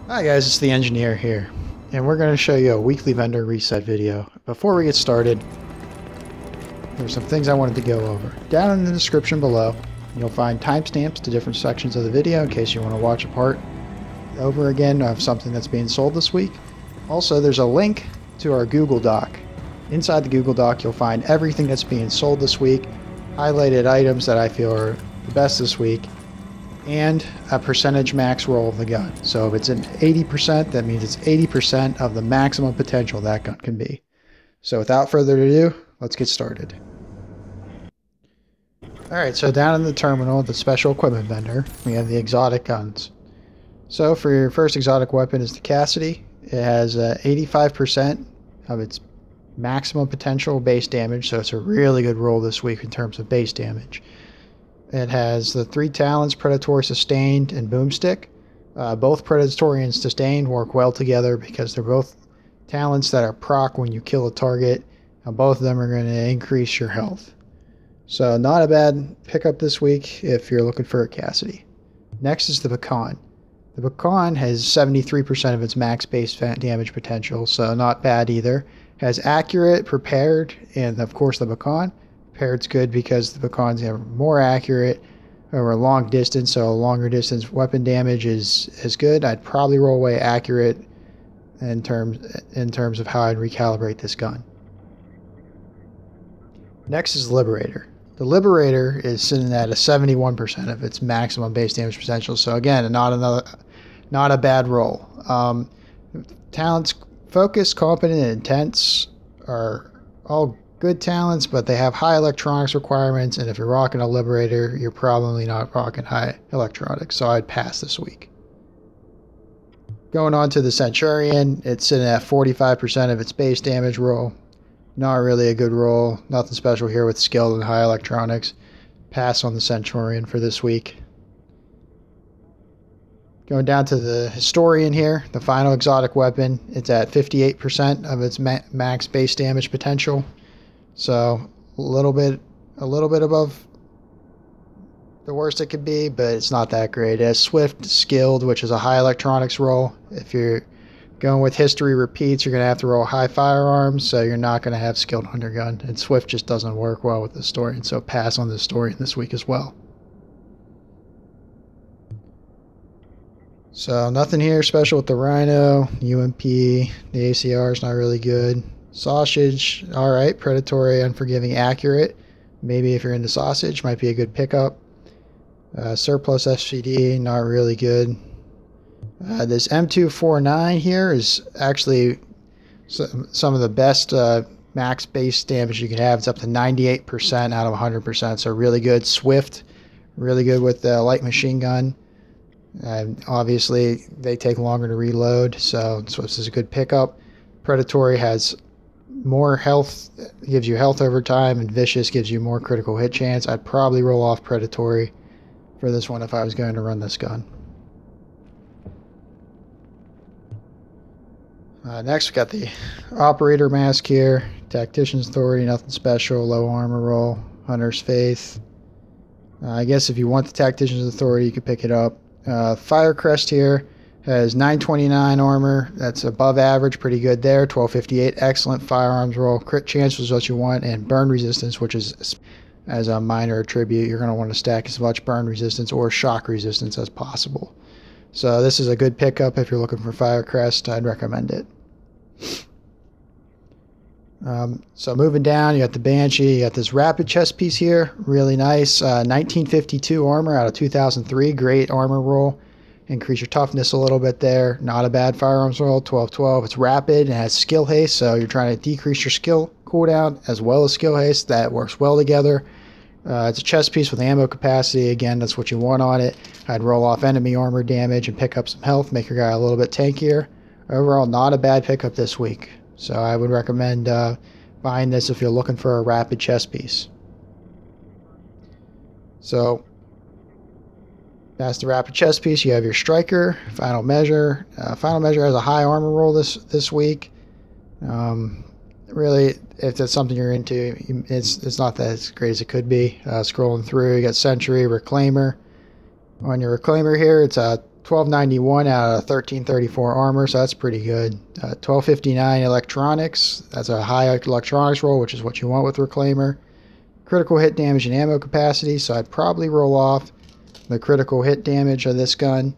Hi guys, it's the engineer here, and we're going to show you a weekly vendor reset video. Before we get started, there's some things I wanted to go over. Down in the description below, you'll find timestamps to different sections of the video in case you want to watch a part over again of something that's being sold this week. Also, there's a link to our Google Doc. Inside the Google Doc, you'll find everything that's being sold this week, highlighted items that I feel are the best this week, and a percentage max roll of the gun. So if it's an 80%, that means it's 80% of the maximum potential that gun can be. So without further ado, let's get started. Alright, so down in the terminal, the special equipment vendor, we have the exotic guns. So for your first exotic weapon is the Cassidy. It has 85% of its maximum potential base damage, so it's a really good roll this week in terms of base damage. It has the 3 talents, Predatory Sustained and Boomstick. Both Predatory and Sustained work well together because they're both talents that are proc when you kill a target. And both of them are going to increase your health. So not a bad pickup this week if you're looking for a Cassidy. Next is the Pakhan. The Pakhan has 73% of its max base damage potential, so not bad either. Has Accurate, Prepared, and of course the Pakhan. Prepared's good because the Pakhans have more accurate over a long distance, so a longer distance weapon damage is good. I'd probably roll away Accurate in terms of how I'd recalibrate this gun. Next is the Liberator. The Liberator is sitting at a 71% of its maximum base damage potential, so again, not a bad roll. Talents Focus, Competent, and Intense are all good talents, but they have high electronics requirements, and if you're rocking a Liberator, you're probably not rocking high electronics, so I'd pass this week. Going on to the Centorion, it's sitting at 45% of its base damage roll. Not really a good roll, nothing special here with skill and high electronics. Pass on the Centorion for this week. Going down to the Historian here, the final exotic weapon, it's at 58% of its max base damage potential. So a little bit above the worst it could be, but it's not that great. It has Swift, Skilled, which is a high electronics roll. If you're going with History Repeats, you're going to have to roll high firearms, so you're not going to have Skilled on your gun. And Swift just doesn't work well with the Historian, so pass on the Historian this week as well. So nothing here special with the Rhino, UMP, the ACR is not really good. Sausage, alright. Predatory, Unforgiving, Accurate. Maybe if you're into sausage, might be a good pickup. Surplus FCD, not really good. This M249 here is actually some of the best max base damage you can have. It's up to 98% out of 100%, so really good. Swift, really good with the light machine gun. Obviously, they take longer to reload, so this is a good pickup. Predatory has more health, gives you health over time, and Vicious gives you more critical hit chance. I'd probably roll off Predatory for this one if I was going to run this gun. Next, we got the Operator Mask here. Tactician's Authority, nothing special. Low armor roll. Hunter's Faith. I guess if you want the Tactician's Authority, you could pick it up. Firecrest here has 929 armor. That's above average, pretty good there. 1258, excellent firearms roll. Crit chance was what you want, and burn resistance, which is as a minor attribute. You're going to want to stack as much burn resistance or shock resistance as possible. So this is a good pickup if you're looking for Firecrest. I'd recommend it. So moving down, you got the Banshee. You got this rapid chest piece here, really nice. 1952 armor out of 2003, great armor roll. Increase your toughness a little bit there. Not a bad firearms roll. 1212. It's rapid and has skill haste, so you're trying to decrease your skill cooldown as well as skill haste. That works well together. It's a chest piece with ammo capacity. Again, that's what you want on it. I'd roll off enemy armor damage and pick up some health, make your guy a little bit tankier. Overall, not a bad pickup this week. So I would recommend buying this if you're looking for a rapid chest piece. So that's the rapid chest piece. You have your Striker, Final Measure. Final Measure has a high armor roll this week. Really, if that's something you're into, it's not that as great as it could be. Scrolling through, you got Sentry, Reclaimer. On your Reclaimer here, it's a 1291 out of 1334 armor, so that's pretty good. 1259 electronics, that's a high electronics roll, which is what you want with Reclaimer. Critical hit damage and ammo capacity, so I'd probably roll off the critical hit damage of this gun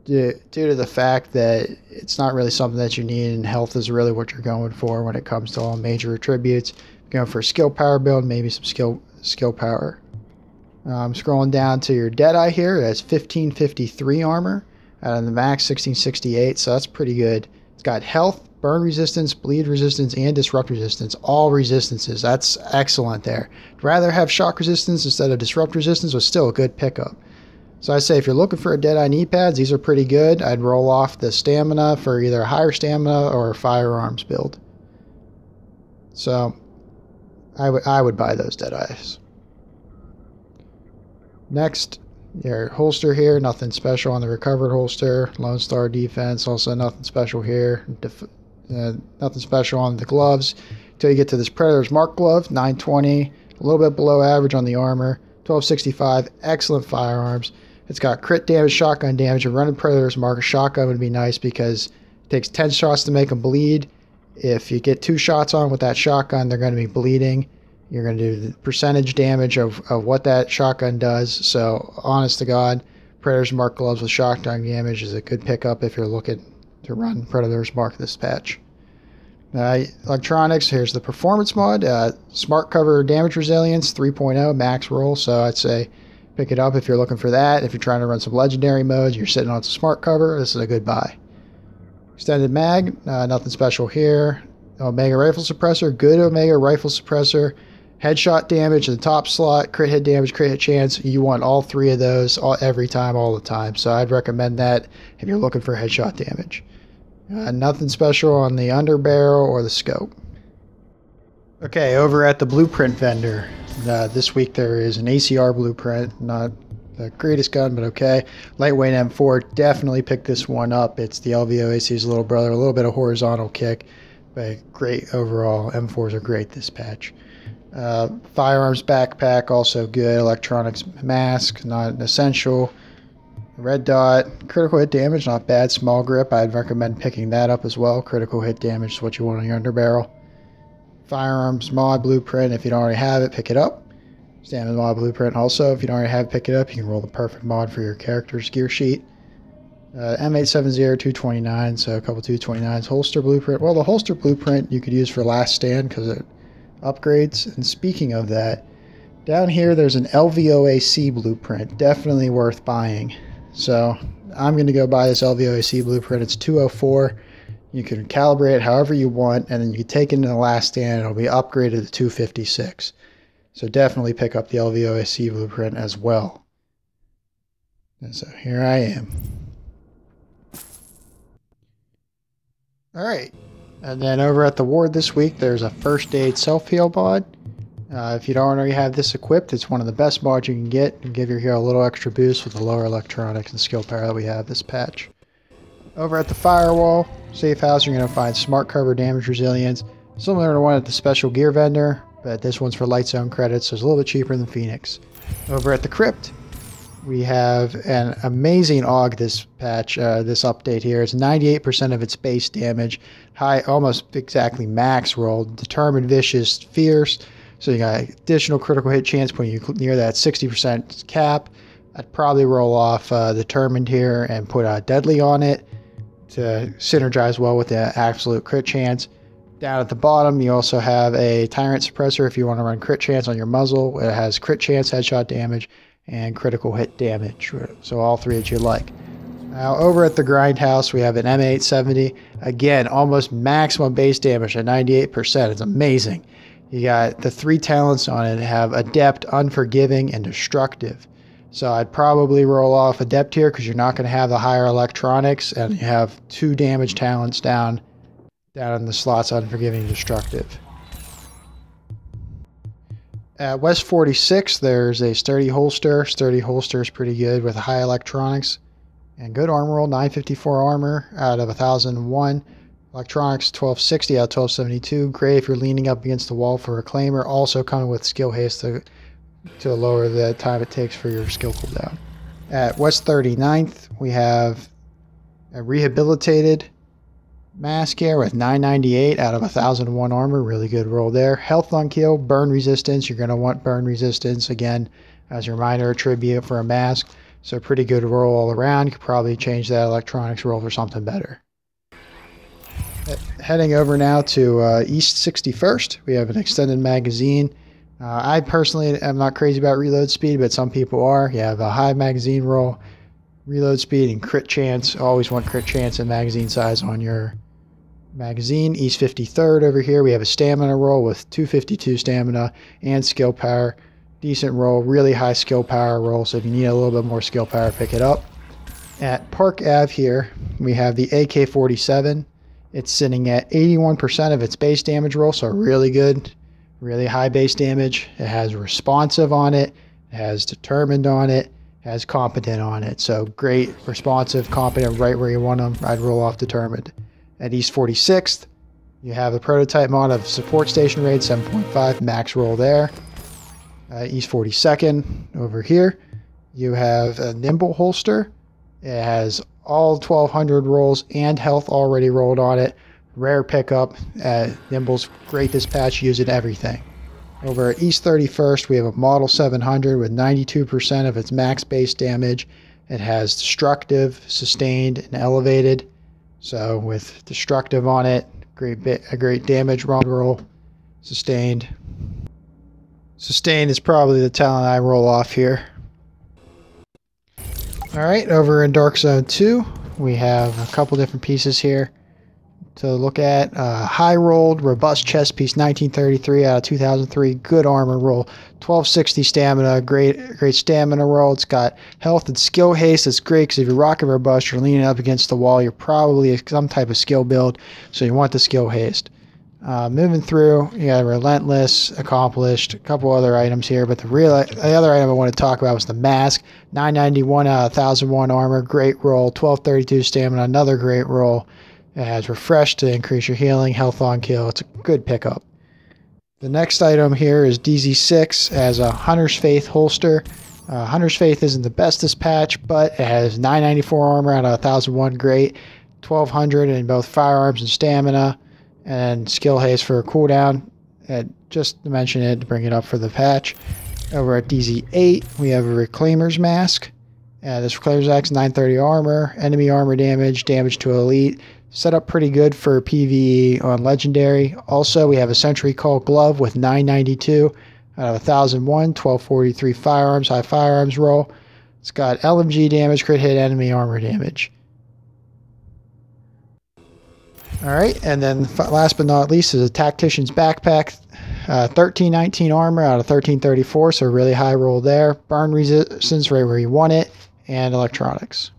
due to the fact that it's not really something that you need, and health is really what you're going for when it comes to all major attributes. Going for a skill power build, maybe some skill power. Scrolling down to your Deadeye here, it has 1553 armor out of the max 1668, so that's pretty good. It's got health, burn resistance, bleed resistance, and disrupt resistance. All resistances. That's excellent there. I'd rather have shock resistance instead of disrupt resistance, but still a good pickup. So I say if you're looking for a Deadeye Kneepads, these are pretty good. I'd roll off the stamina for either a higher stamina or a firearms build. So I would buy those Deadeyes. Next, your holster here, nothing special on the recovered holster. Lone Star defense, also nothing special here. Nothing special on the gloves until you get to this Predator's Mark glove, 920, a little bit below average on the armor. 1265, excellent firearms. It's got crit damage, shotgun damage. If running Predator's Mark, a shotgun would be nice because it takes 10 shots to make them bleed. If you get 2 shots on with that shotgun, they're going to be bleeding. You're going to do the percentage damage of what that shotgun does. So, honest to God, Predator's Mark gloves with shotgun damage is a good pickup if you're looking to run Predator's Mark this patch. Electronics, here's the performance mod. Smart cover damage resilience, 3.0 max roll. So, I'd say pick it up if you're looking for that. If you're trying to run some legendary modes, you're sitting on some smart cover, this is a good buy. Extended mag, nothing special here. Omega rifle suppressor, good Omega rifle suppressor. Headshot damage in the top slot, crit hit damage, crit hit chance. You want all 3 of those every time, all the time. So I'd recommend that if you're looking for headshot damage. Nothing special on the underbarrel or the scope. Okay, over at the Blueprint vendor, this week there is an ACR Blueprint. Not the greatest gun, but okay. Lightweight M4, definitely pick this one up. It's the LVOA-C's little brother, a little bit of horizontal kick, but great overall. M4s are great this patch. Firearms backpack, also good. Electronics mask, not an essential. Red dot, critical hit damage, not bad. Small grip, I'd recommend picking that up as well. Critical hit damage is what you want on your underbarrel. Firearms mod Blueprint, if you don't already have it, pick it up. Stamina mod Blueprint also, if you don't already have it, pick it up. You can roll the perfect mod for your character's gear sheet. M870 229, so a couple 229s. Holster Blueprint, well, the holster Blueprint you could use for last stand because it upgrades. And speaking of that, down here there's an LVOA-C Blueprint, definitely worth buying. So I'm going to go buy this LVOA-C Blueprint. It's 204. You can calibrate it however you want, and then you can take it into the last stand and it'll be upgraded to 256. So definitely pick up the LVOA-C Blueprint as well. And so here I am. Alright, and then over at the ward this week there's a first aid self-heal mod. If you don't already have this equipped, it's one of the best mods you can get and give your hero a little extra boost with the lower electronics and skill power that we have this patch. Over at the firewall, safe house, you're going to find smart cover damage resilience, similar to one at the special gear vendor, but this one's for light zone credits, so it's a little bit cheaper than Phoenix. Over at the crypt, we have an amazing AUG this patch, this update here. It's 98% of its base damage, high, almost exactly max roll, determined, vicious, fierce. So you got additional critical hit chance putting you near that 60% cap. I'd probably roll off determined here and put deadly on it to synergize well with the absolute crit chance. Down at the bottom, you also have a Tyrant Suppressor if you want to run crit chance on your muzzle. It has crit chance, headshot damage, and critical hit damage. So all 3 that you like. Now over at the Grindhouse, we have an M870. Again, almost maximum base damage at 98%. It's amazing. You got the 3 talents on it have Adept, Unforgiving, and Destructive. So I'd probably roll off Adept here because you're not going to have the higher electronics, and you have 2 damage talents down in the slots, Unforgiving and Destructive. At West 46, there's a Sturdy Holster. Sturdy Holster is pretty good with high electronics and good armor roll, 954 armor out of 1001. Electronics 1260 out of 1272. Great if you're leaning up against the wall for a Reclaimer. Also coming with skill haste to lower the time it takes for your skill cooldown. At West 39th, we have a Rehabilitated Mask here with 998 out of 1001 armor. Really good roll there. Health on kill, burn resistance. You're going to want burn resistance again as a reminder, a tribute for a mask. So pretty good roll all around. You could probably change that electronics roll for something better. Heading over now to East 61st, we have an extended magazine. I personally am not crazy about reload speed, but some people are. You have a high magazine roll, reload speed, and crit chance. Always want crit chance and magazine size on your magazine. East 53rd over here, we have a stamina roll with 252 stamina and skill power. Decent roll, really high skill power roll, so if you need a little bit more skill power, pick it up. At Park Ave here, we have the AK-47. It's sitting at 81% of its base damage roll, so really good, really high base damage. It has responsive on it, it has determined on it, it has competent on it. So great, responsive, competent, right where you want them. I'd roll off determined. At East 46th, you have the prototype mod of support station raid, 7.5 max roll there. East 42nd over here, you have a Nimble holster. It has all 1200 rolls and health already rolled on it. Rare pickup. Nimble's great dispatch, use it everything. Over at East 31st, we have a Model 700 with 92% of its max base damage. It has destructive, sustained, and elevated. So with destructive on it, a great damage roll. Sustained. Sustained is probably the talent I roll off here. Alright, over in Dark Zone 2, we have a couple different pieces here to look at. High rolled, robust chest piece, 1933 out of 2003. Good armor roll. 1260 stamina, great stamina roll. It's got health and skill haste. It's great because if you're rocking robust, you're leaning up against the wall. You're probably some type of skill build, so you want the skill haste. Moving through, you got Relentless, Accomplished, a couple other items here, but the other item I want to talk about was the Mask. 991 out of 1001 armor, great roll. 1232 stamina, another great roll. It has Refresh to increase your healing, health on kill. It's a good pickup. The next item here is DZ6 as a Hunter's Faith holster. Hunter's Faith isn't the best this patch, but it has 994 armor out of 1001, great. 1200 in both firearms and stamina. And skill haste for a cooldown. Just to mention it, to bring it up for the patch. Over at DZ8, we have a Reclaimer's Mask. This Reclaimer's Mask, 930 armor, enemy armor damage, damage to elite. Set up pretty good for PvE on Legendary. Also, we have a Sentry Call Glove with 992 out of 1001, 1243 firearms, high firearms roll. It's got LMG damage, crit hit, enemy armor damage. Alright, and then last but not least is a Tactician's Backpack. 1319 armor out of 1334, so really high roll there. Burn resistance right where you want it, and electronics.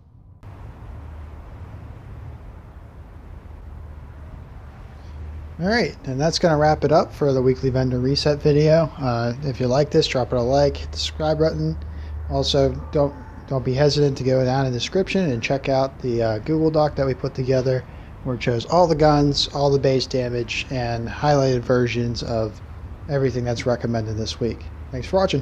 Alright, and that's going to wrap it up for the weekly vendor reset video. If you like this, drop it a like, hit the subscribe button. Also, don't be hesitant to go down in the description and check out the Google Doc that we put together, where it shows all the guns, all the base damage, and highlighted versions of everything that's recommended this week. Thanks for watching.